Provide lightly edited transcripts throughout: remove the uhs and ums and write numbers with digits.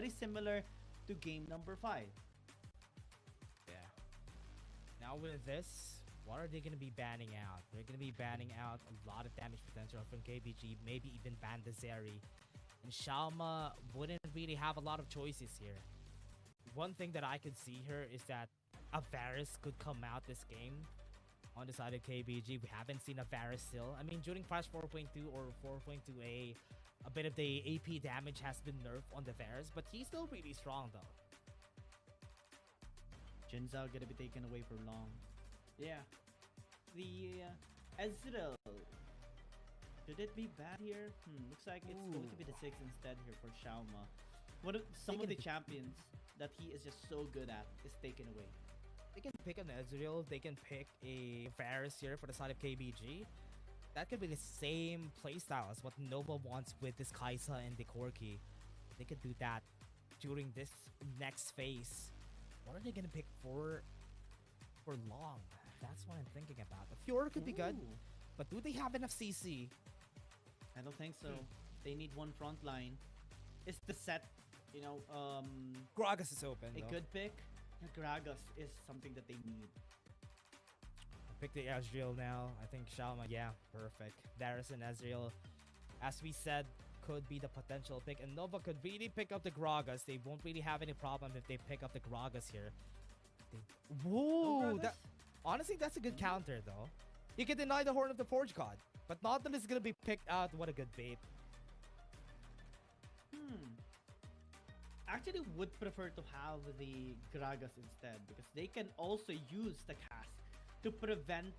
very similar to game number 5. Yeah. Now with this, what are they going to be banning out? They're going to be banning out a lot of damage potential from KBG, maybe even ban the Zeri. And Shalma wouldn't really have a lot of choices here. One thing that I could see here is that a Varus could come out this game on the side of KBG. We haven't seen a Varus still. I mean, during patch 4.2 or 4.2a, a bit of the AP damage has been nerfed on the Varus, but he's still really strong though. Jinzao gonna be taken away for long. Yeah. The Ezreal. Should it be bad here? Looks like it's going to be the 6 instead here for Xiaoma. Some of the champions that he is just so good at is taken away. They can pick an Ezreal, they can pick a Varus here for the side of KBG. That could be the same playstyle as what Nova wants with this Kaisa and the Corki. They could do that during this next phase. What are they gonna pick for long? That's what I'm thinking about. The Fiora could be good, but do they have enough CC? I don't think so. They need one front line. Is the set, you know, Gragas is open. A good pick. Gragas is something that they need. Pick the Ezreal now. I think Xiaoma, yeah, perfect. Darius and Ezreal, as we said, could be the potential pick. And Nova could really pick up the Gragas. They won't really have any problem if they pick up the Gragas here. Whoa! Honestly, that's a good counter, though. You can deny the Horn of the Forge God, but Nautilus is going to be picked out. What a good bait. Actually would prefer to have the Gragas instead, because they can also use the cast to prevent,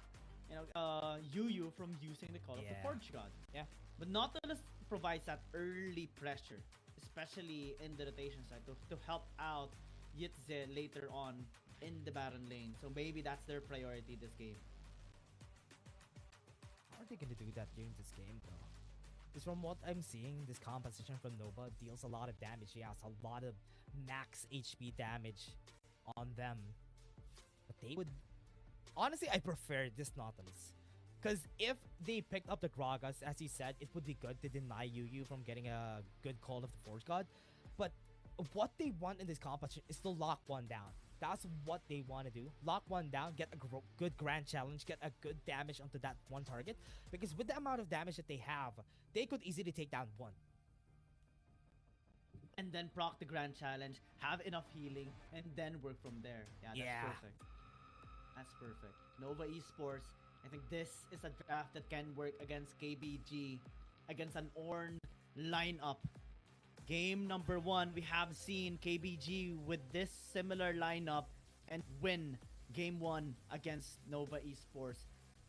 you know, Yuyu from using the Call of the Forge God. Yeah. But Nautilus provides that early pressure, especially in the rotation side, to help out Yitze later on in the Baron lane. So maybe that's their priority this game. How are they going to do that during this game, though? Because from what I'm seeing, this composition from Nova deals a lot of damage. He has a lot of max HP damage on them. But they would... Honestly, I prefer this Nautilus. Because if they picked up the Gragas, as you said, it would be good to deny Yuyu from getting a good Call of the Forge God. But what they want in this competition is to lock one down. That's what they want to do. Lock one down, get a good grand challenge, get a good damage onto that one target. Because with the amount of damage that they have, they could easily take down one. And then proc the grand challenge, have enough healing, and then work from there. Yeah, that's perfect. That's perfect. Nova eSports, I think this is a draft that can work against KBG, against an Ornn lineup. Game number 1, we have seen KBG with this similar lineup and win game 1 against Nova eSports.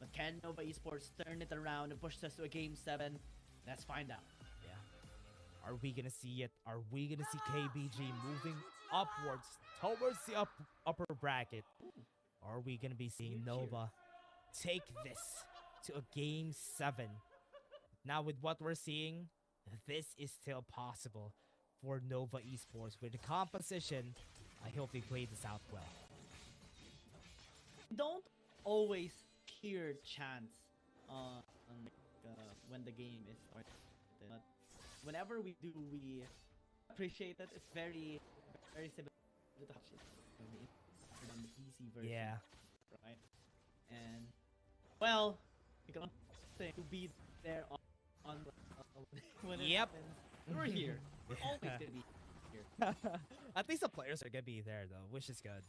But can Nova eSports turn it around and push us to a game 7? Let's find out. Yeah. Are we gonna see it? Are we gonna see KBG moving upwards towards the upper bracket? Are we gonna be seeing Nova take this to a game 7? Now with what we're seeing, this is still possible for Nova eSports. With the composition, I hope they play this out well. Don't always hear chants when the game is started. But whenever we do, we appreciate it. It's very similar to the on the PC version. Yeah. Right. And well, we can say to be there on when it happens. We're here. We're always gonna be here. At least the players are gonna be there though, which is good.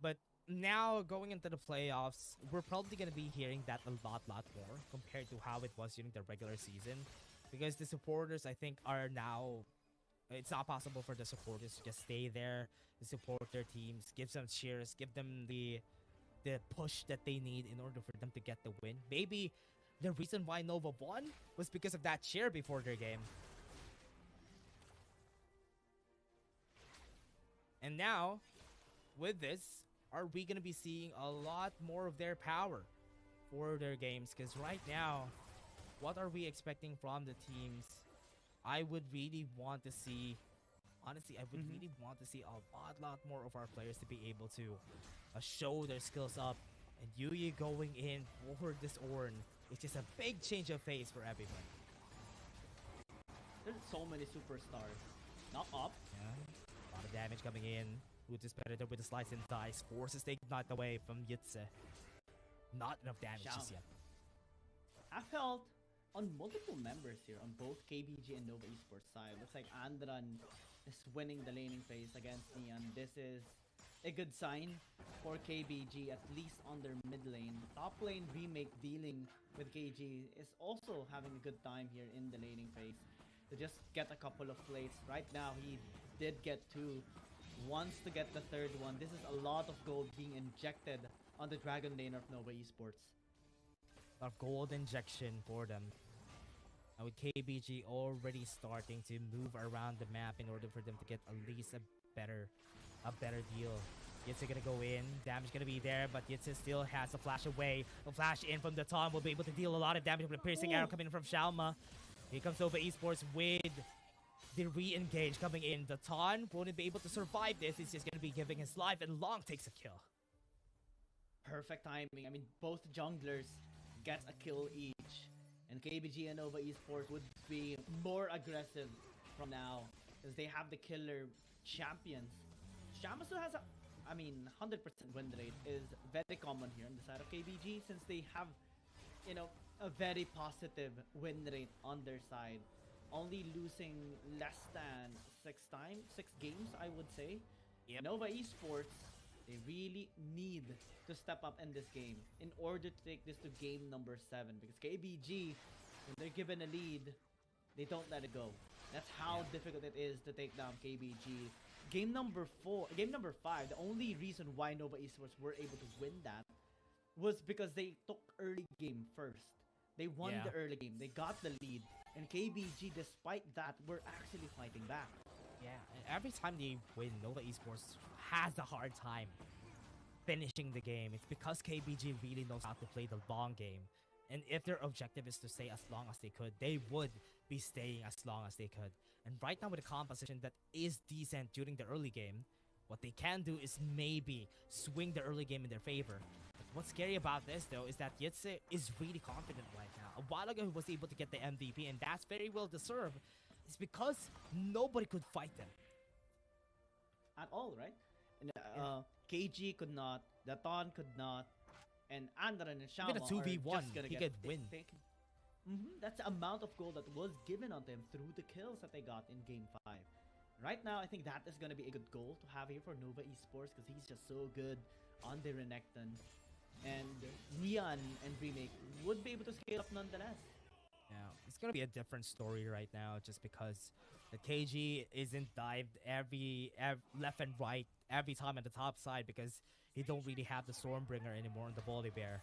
But now going into the playoffs, we're probably gonna be hearing that a lot more compared to how it was during the regular season, because the supporters, I think, are now... It's not possible for the supporters to just stay there to support their teams, give them cheers, give them the push that they need in order for them to get the win. Maybe the reason why Nova won was because of that cheer before their game. And now, with this, are we going to be seeing a lot more of their power for their games? Because right now, what are we expecting from the teams? I would really want to see... Honestly, I would really want to see a lot more of our players to be able to show their skills up. And Yuyu going in for this Ornn is just a big change of pace for everyone. There's so many superstars Knock up. Yeah. A lot of damage coming in. Lutus Predator with the slice and dice forces the ignite away from Yitze. Not enough damage just yet. I felt on multiple members here on both KBG and Nova Esports side. Looks like Andran is winning the laning phase against Neon. This is a good sign for KBG, at least on their mid lane. Top lane Remake dealing with KG is also having a good time here in the laning phase to just get a couple of plates. Right now, he did get 2. Wants to get the third one. This is a lot of gold being injected on the Dragon Lane of Nova Esports. A gold injection for them. And with KBG already starting to move around the map in order for them to get at least a better deal. Yitze gonna go in, damage gonna be there, but Yitze still has a flash away. A flash in from the Tom will be able to deal a lot of damage with a piercing arrow coming in from Shalma. Here comes Nova Esports with the re-engage coming in. The Ton won't be able to survive this. He's just gonna be giving his life, and Long takes a kill. Perfect timing. I mean, both junglers get a kill each. And KBG and Nova Esports would be more aggressive from now, as they have the killer champions. Shalma still has a, 100% win rate is very common here on the side of KBG, since they have, a very positive win rate on their side. Only losing less than 6 games, I would say. Yep. Nova Esports, they really need to step up in this game in order to take this to game number 7. Because KBG, when they're given a lead, they don't let it go. That's how difficult it is to take down KBG. Game number 5, the only reason why Nova Esports were able to win that was because they took early game first. They won the early game. They got the lead. And KBG, despite that, were actually fighting back. Yeah, every time they win, Nova Esports has a hard time finishing the game. It's because KBG really knows how to play the long game. And if their objective is to stay as long as they could, they would be staying as long as they could. And right now with a composition that is decent during the early game, what they can do is maybe swing the early game in their favor. But what's scary about this, though, is that Yitze is really confident right now. A while ago, he was able to get the MVP, and that's very well deserved. It's because nobody could fight them. At all, right? And, KG could not, Daton could not, and Andran and Shama even a 2v1, he could win. That's the amount of gold that was given on them through the kills that they got in Game 5. Right now, I think that is going to be a good goal to have here for Nova Esports, because he's just so good on the Renekton. And Neon and Remake would be able to scale up nonetheless. Yeah, it's going to be a different story right now, just because the KG isn't dived every left and right every time at the top side, because he don't really have the Stormbringer anymore on the Volibear.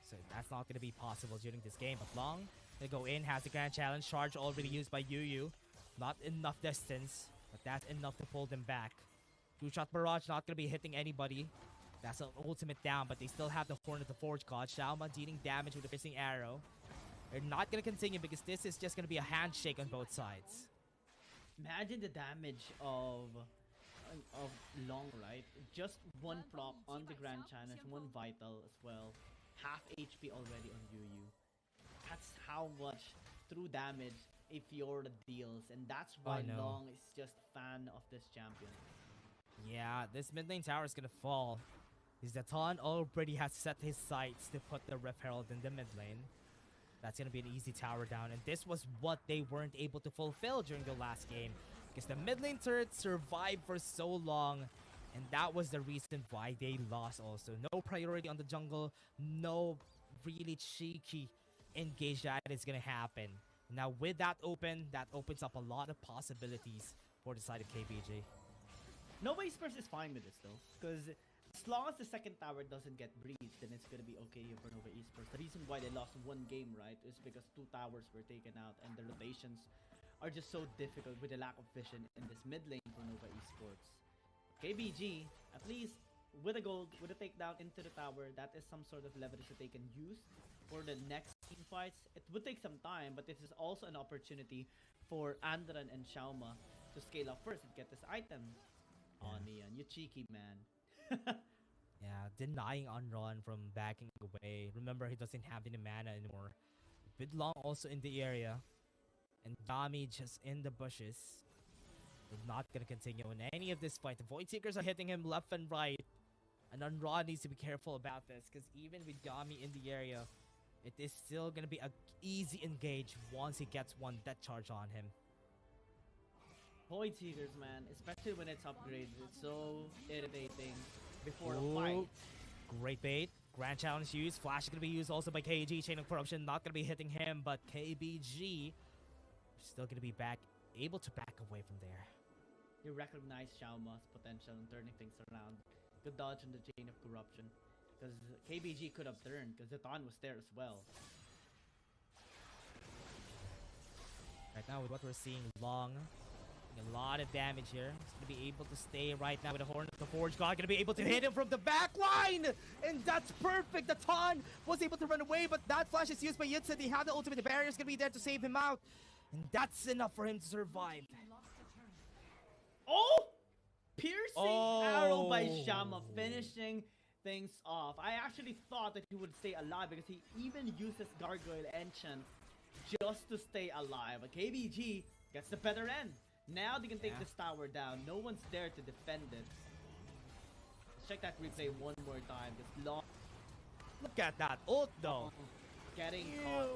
So that's not going to be possible during this game. But Long, they go in, has the Grand Challenge. Charge already used by Yu. Not enough distance, but that's enough to pull them back. Two-shot barrage not going to be hitting anybody. That's an ultimate down, but they still have the Horn of the Forge God. Xiaoma dealing damage with the piercing arrow. They're not going to continue because this is just going to be a handshake on both sides. Imagine the damage of Long, right? Just one proc on the Grand Challenge, one vital as well. Half HP already on Yu. That's how much true damage a Fiora deals, and that's why Long is just fan of this champion. Yeah, this mid lane tower is gonna fall. His Daton already has set his sights to put the Rift Herald in the mid lane. That's gonna be an easy tower down, and this was what they weren't able to fulfill during the last game, because the mid lane turret survived for so long, and that was the reason why they lost also. No priority on the jungle, no really cheeky engage that is gonna happen. Now with that opens up a lot of possibilities for the side of KBG. Nova Esports is fine with this though, because as long as the second tower doesn't get breached, then it's gonna be okay for Nova Esports. The reason why they lost one game, right, is because 2 towers were taken out, and the rotations are just so difficult with the lack of vision in this mid lane for Nova Esports. KBG, at least with a gold, with a takedown into the tower, that is some sort of leverage that they can use for the next team fights. It would take some time, but this is also an opportunity for Andran and Xiaoma to scale up first and get this item. Oh, Neon, you cheeky man. Yeah, denying Unrun from backing away. Remember, he doesn't have any mana anymore. With Long also in the area. And Dami just in the bushes. They're not going to continue in any of this fight. The Void Seekers are hitting him left and right. And Unraw needs to be careful about this, because even with Yami in the area, it is still going to be an easy engage once he gets one death charge on him. Void Seekers, man, especially when it's upgraded, it's so irritating before a fight. Great bait. Grand Challenge used. Flash is going to be used also by KBG. Chain of Corruption not going to be hitting him, but KBG still going to be able to back away from there. You recognize Xiaoma's potential in turning things around. Good dodge in the Chain of Corruption, because KBG could have turned, because Zetan was there as well. Right now, with what we're seeing, Long a lot of damage here. He's going to be able to stay right now with the Horn of the Forge God. Going to be able to hit him from the back line. And that's perfect. The Ton was able to run away, but that flash is used by Yitsa. They have the ultimate. The barrier is going to be there to save him out. And that's enough for him to survive. Oh! Piercing arrow by Shama, finishing things off. I actually thought that he would stay alive because he even uses Gargoyle Enchant just to stay alive. But KBG gets the better end. Now they can take this tower down. No one's there to defend it. Let's check that replay one more time. This long. Look at that ult though. Getting caught.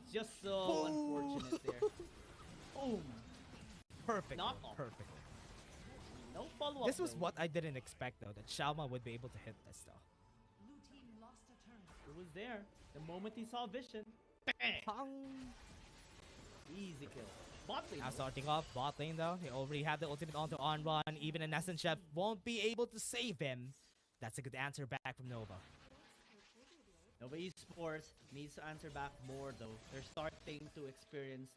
It's just so unfortunate there. Boom. Perfect. Knock off. Perfect. No follow-up. This was what I didn't expect though, that Xiaoma would be able to hit this though. It was there. The moment he saw Vision. Bang! Easy kill. Bot lane. Now starting off bot lane though. He already had the ultimate onto Onron. Even an Essence Chef won't be able to save him. That's a good answer back from Nova. Nova eSports needs to answer back more though. They're starting to experience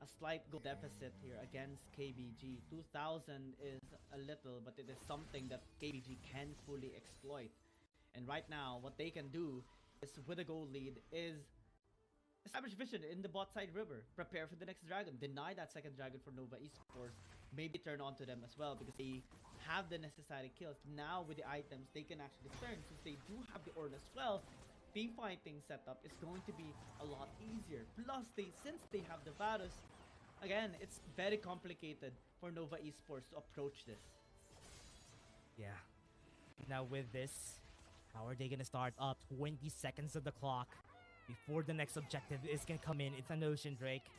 a slight goal deficit here against KBG. 2000 is a little, but it is something that KBG can fully exploit. And right now, what they can do is, with a goal lead, is establish vision in the bot side river. Prepare for the next dragon. Deny that second dragon for Nova eSports. Maybe turn on to them as well because they have the necessary kills. Now with the items, they can actually turn. Since they do have the Ornn as well, team fighting setup is going to be a lot easier. Plus, since they have the Varus, again, it's very complicated for Nova eSports to approach this. Yeah. Now with this, how are they going to start up? 20 seconds of the clock before the next objective is going to come in. It's an Ocean Drake.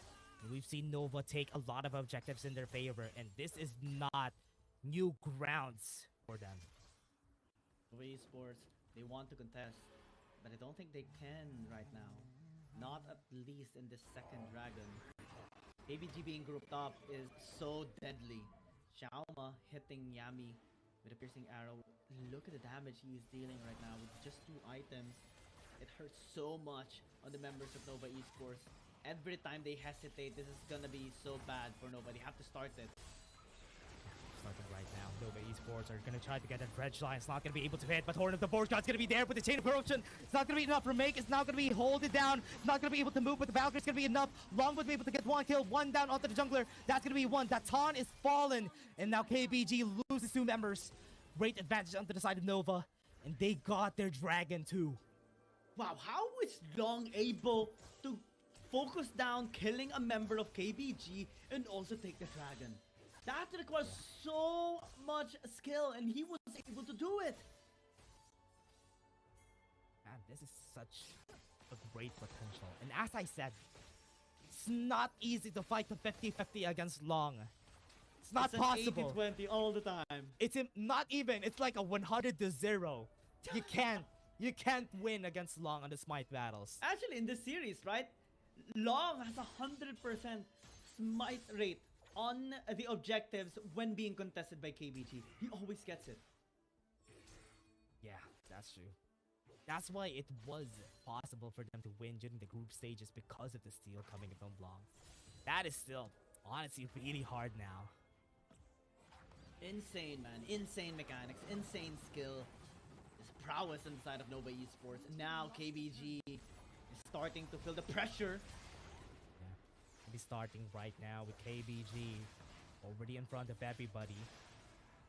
We've seen Nova take a lot of objectives in their favor, and this is not new grounds for them. Nova eSports, they want to contest, but I don't think they can right now. Not at least in this second dragon. KBG being grouped up is so deadly. Xiaoma hitting Yami with a piercing arrow. Look at the damage he is dealing right now with just 2 items. It hurts so much on the members of Nova eSports. Every time they hesitate, this is gonna be so bad for Nova. They have to start it. Starting right now. Nova eSports are going to try to get a dredge line. It's not going to be able to hit, but Horn of the Forge God's going to be there with the Chain of Corruption. It's not going to be enough for Make. It's not going to be hold it down. It's not going to be able to move, but the Valkyrie's going to be enough. Long would be able to get 1 kill, 1 down onto the jungler. That's going to be 1. That Ton is fallen, and now KBG loses 2 members. Great advantage onto the side of Nova, and they got their dragon too. Wow, how is Long able to focus down killing a member of KBG and also take the dragon? That requires so much skill, and he was able to do it. Man, this is such a great potential. And as I said, it's not easy to fight the 50-50 against Long. It's not possible. 80-20 all the time. It's not even. It's like a 100-0. You can't win against Long on the Smite battles. Actually, in this series, right? Long has a 100% Smite rate on the objectives when being contested by KBG. He always gets it. Yeah, that's true. That's why it was possible for them to win during the group stages, because of the steal coming from Long. That is still, honestly, really hard now. Insane, man. Insane mechanics. Insane skill. There's prowess on the side of Nova eSports. Now KBG is starting to feel the pressure. Be starting right now with KBG already in front of everybody.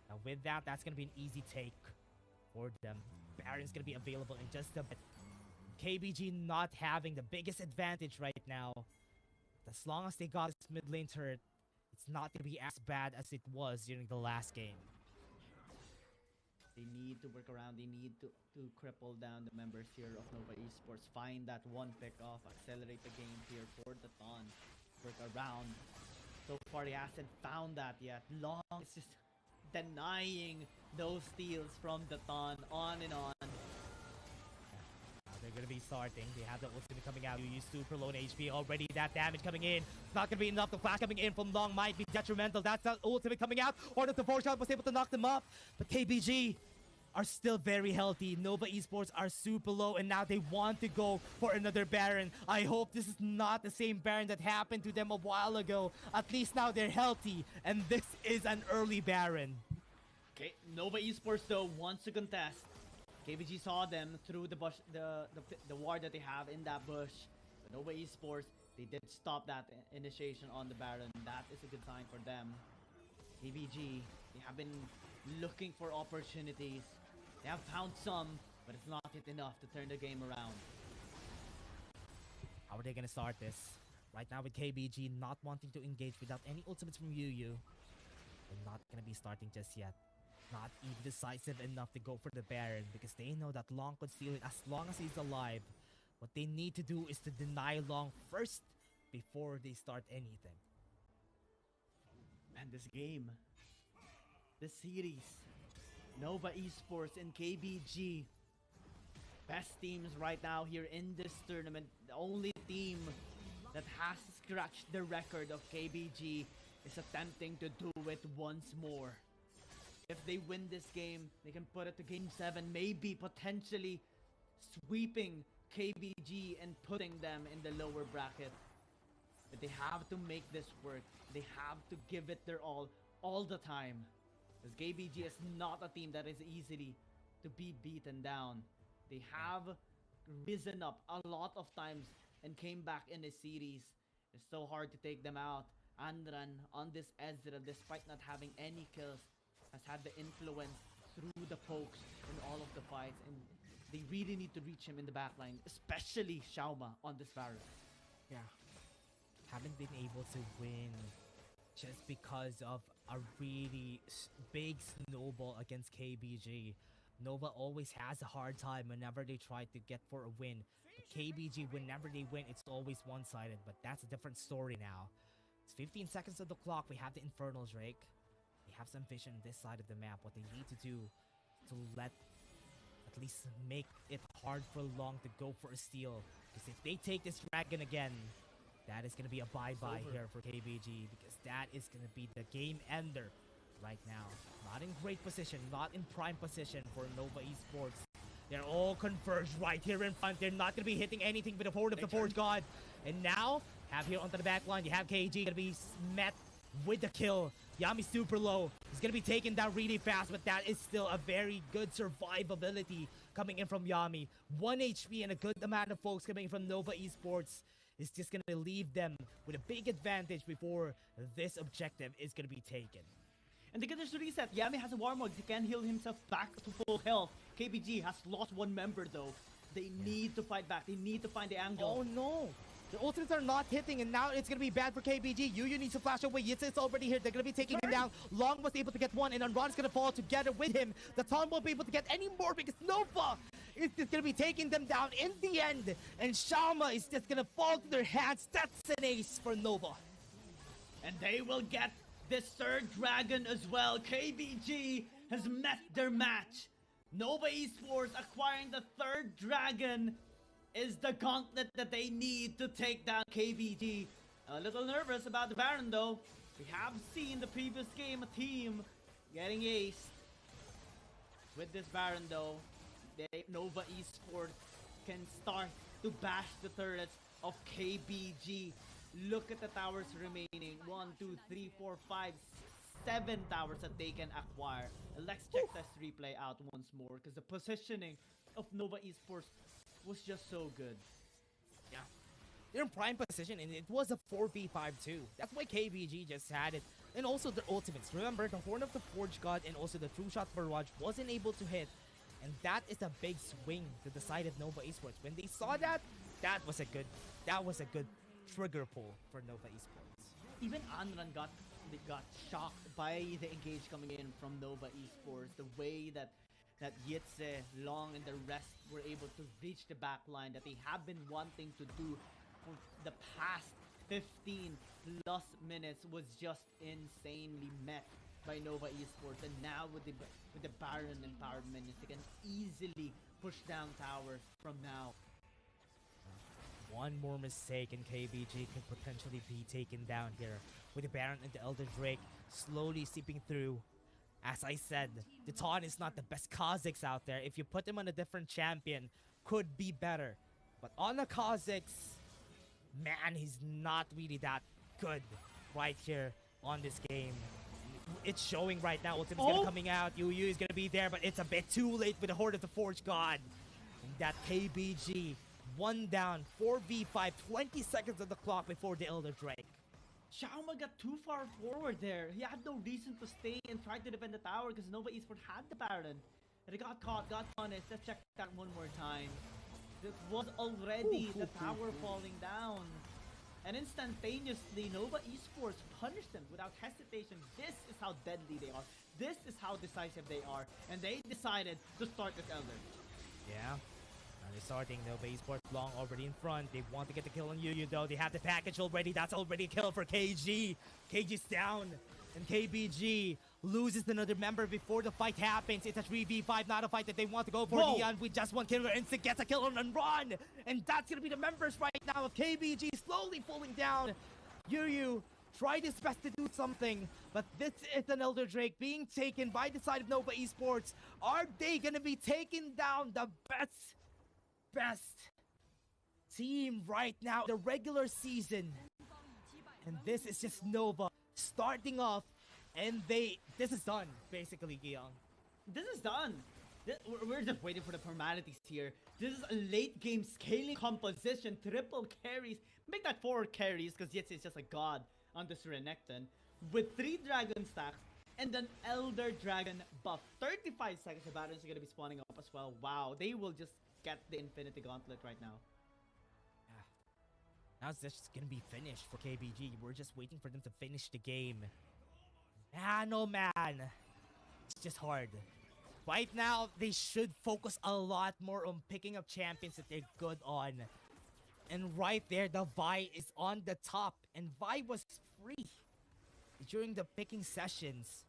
Now with that, that's going to be an easy take for them. Baron's going to be available in just a bit. KBG not having the biggest advantage right now. As long as they got this mid lane turret, it's not going to be as bad as it was during the last game. They need to work around. They need to cripple down the members here of Nova Esports. Find that one pick off. Accelerate the game here for the Ton. Work around. So far, he hasn't found that yet. Long is just denying those steals from the Ton. On and on. Now they're going to be starting. They have the ultimate coming out. You use super low in HP already. That damage coming in. It's not going to be enough. The flash coming in from Long might be detrimental. That's the ultimate coming out. Or the 4-shot was able to knock them up. But KBG are still very healthy. Nova Esports are super low, and now they want to go for another Baron. I hope this is not the same Baron that happened to them a while ago. At least now they're healthy, and this is an early Baron. Okay, Nova Esports though wants to contest. KBG saw them through the bush, the ward that they have in that bush. But Nova Esports, they did stop that initiation on the Baron. That is a good sign for them. KBG, they have been looking for opportunities. They have found some, but it's not yet enough to turn the game around. How are they going to start this? Right now with KBG not wanting to engage without any ultimates from Yu. They're not going to be starting just yet. Not even decisive enough to go for the Baron because they know that Long could steal it as long as he's alive. What they need to do is to deny Long first before they start anything. And this game, this series, Nova Esports and KBG, best teams right now here in this tournament. The only team that has scratched the record of KBG is attempting to do it once more. If they win this game, they can put it to game 7, maybe potentially sweeping KBG and putting them in the lower bracket. But they have to make this work. They have to give it their all the time. Because KBG is not a team that is easily to be beaten down. They have risen up a lot of times and came back in the series. It's so hard to take them out. Andran on this Ezreal, despite not having any kills, has had the influence through the pokes in all of the fights. And they really need to reach him in the backline, especially Xiaoma on this Baron. Yeah. Haven't been able to win just because of a really big snowball against KBG. Nova always has a hard time whenever they try to get for a win. But KBG, whenever they win, it's always one-sided. But that's a different story now. It's 15 seconds of the clock. We have the Infernal Drake. They have some vision on this side of the map. What they need to do to at least make it hard for Long to go for a steal. Because if they take this dragon again, that is going to be a bye-bye here for KBG, because that is going to be the game ender right now. Not in great position, not in prime position for Nova Esports. They're all converged right here in front. They're not going to be hitting anything with the forward of the Forge God. And now, have here onto the back line, you have KG going to be met with the kill. Yami's super low. He's going to be taken down really fast, but that is still a very good survivability coming in from Yami. 1 HP and a good amount of folks coming in from Nova Esports. Is just going to leave them with a big advantage before this objective is going to be taken. And they get this reset. Yami has a Warmog. He can heal himself back to full health. KBG has lost one member though. They need to fight back. They need to find the angle. Oh no! The ultimates are not hitting, and now it's going to be bad for KBG. Yu needs to flash away. It's already here. They're going to be taking him down. Long was able to get one, and then Ron's going to fall together with him. The Tom won't be able to get any more because Nova is just going to be taking them down in the end. And Xiaoma is just going to fall to their hands. That's an ace for Nova. And they will get this third dragon as well. KBG has met their match. Nova Esports acquiring the third dragon is the gauntlet that they need to take down KBG. A little nervous about the Baron though. We have seen the previous game a team getting aced. With this Baron though, Nova Esports can start to bash the turrets of KBG. Look at the towers remaining. 1, 2, 3, 4, 5, 7 towers that they can acquire. And let's check this replay out once more, because the positioning of Nova Esports was just so good. Yeah. They're in prime position, and it was a 4v5 too. That's why KBG just had it. And also their ultimates. Remember, the Horn of the Forge God and also the True Shot Barrage wasn't able to hit. And that is a big swing to the side of Nova Esports. When they saw that, that was a good trigger pull for Nova Esports. Even Anran got they got shocked by the engage coming in from Nova Esports. The way that Yitze, Long, and the rest were able to reach the back line that they have been wanting to do for the past 15 plus minutes was just insanely met by Nova Esports. And now with the Baron empowered minions, they can easily push down towers from now. One more mistake and KBG could potentially be taken down here, with the Baron and the Elder Drake slowly seeping through. As I said, the Taunt is not the best Kha'Zix out there. If you put him on a different champion, could be better. But on the Kha'Zix, man, he's not really that good right here on this game. It's showing right now. Ultimate's gonna coming out. Yu is gonna be there, but it's a bit too late with the Horde of the Forge God. And that KBG, one down, 4v5, 20 seconds on the clock before the Elder Drake. Xiaoma got too far forward there. He had no reason to stay and try to defend the tower because Nova Esports had the Baron. And he got caught, got punished. Let's check that one more time. It was already the tower falling down. And instantaneously, Nova Esports punished them without hesitation. This is how deadly they are. This is how decisive they are. And they decided to start this Elder. Yeah. They're starting Nova Esports. Long already in front. They want to get the kill on Yu though. They have the package already. That's already a kill for KG. KG's down. And KBG loses another member before the fight happens. It's a 3v5, not a fight that they want to go for. Neon with just one killer instant gets a kill on and run. And that's going to be the members right now of KBG slowly falling down. Yu tried his best to do something, but this is an Elder Drake being taken by the side of Nova Esports. Are they going to be taking down the best team right now, the regular season? And this is just Nova starting off, and this is done, basically, Giyang. This is done. We're just waiting for the formalities here. This is a late game scaling composition, triple carries. Make that 4 carries, because Yitz is just a god on this Renekton. With 3 dragon stacks, and then Elder Dragon buff. 35 seconds, the Barons are going to be spawning up as well. Wow, they will just get the Infinity Gauntlet right now. Now it's just gonna be finished for KBG. We're just waiting for them to finish the game. Man, oh man. It's just hard. Right now, they should focus a lot more on picking up champions that they're good on. And right there, the Vi is on the top. And Vi was free during the picking sessions.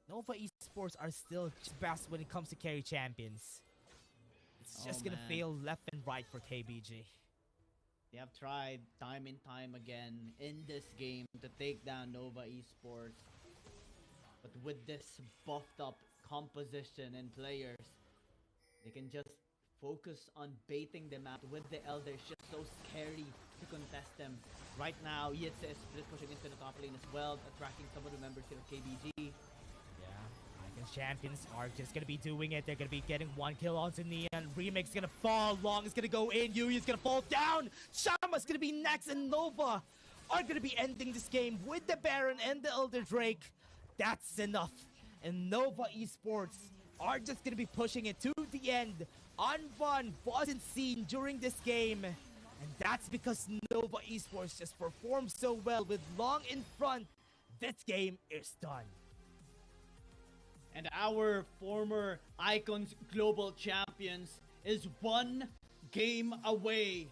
Nova Esports are still best when it comes to carry champions. It's just gonna fail left and right for KBG. They have tried time and time again in this game to take down Nova Esports. But with this buffed up composition and players, they can just focus on baiting them out with the Elder. It's just so scary to contest them. Right now, Yitze is pushing into the top lane as well, attracting some of the members here of KBG. Champions are just gonna be doing it. They're gonna be getting 1 kill onto Neon. Remix gonna fall. Long is gonna go in. Yui is gonna fall down. Shama's gonna be next, and Nova are gonna be ending this game with the Baron and the Elder Drake. That's enough. And Nova Esports are just gonna be pushing it to the end. Unfun wasn't seen during this game, and that's because Nova Esports just performed so well with Long in front. This game is done. And our former Icons Global Champions is 1 game away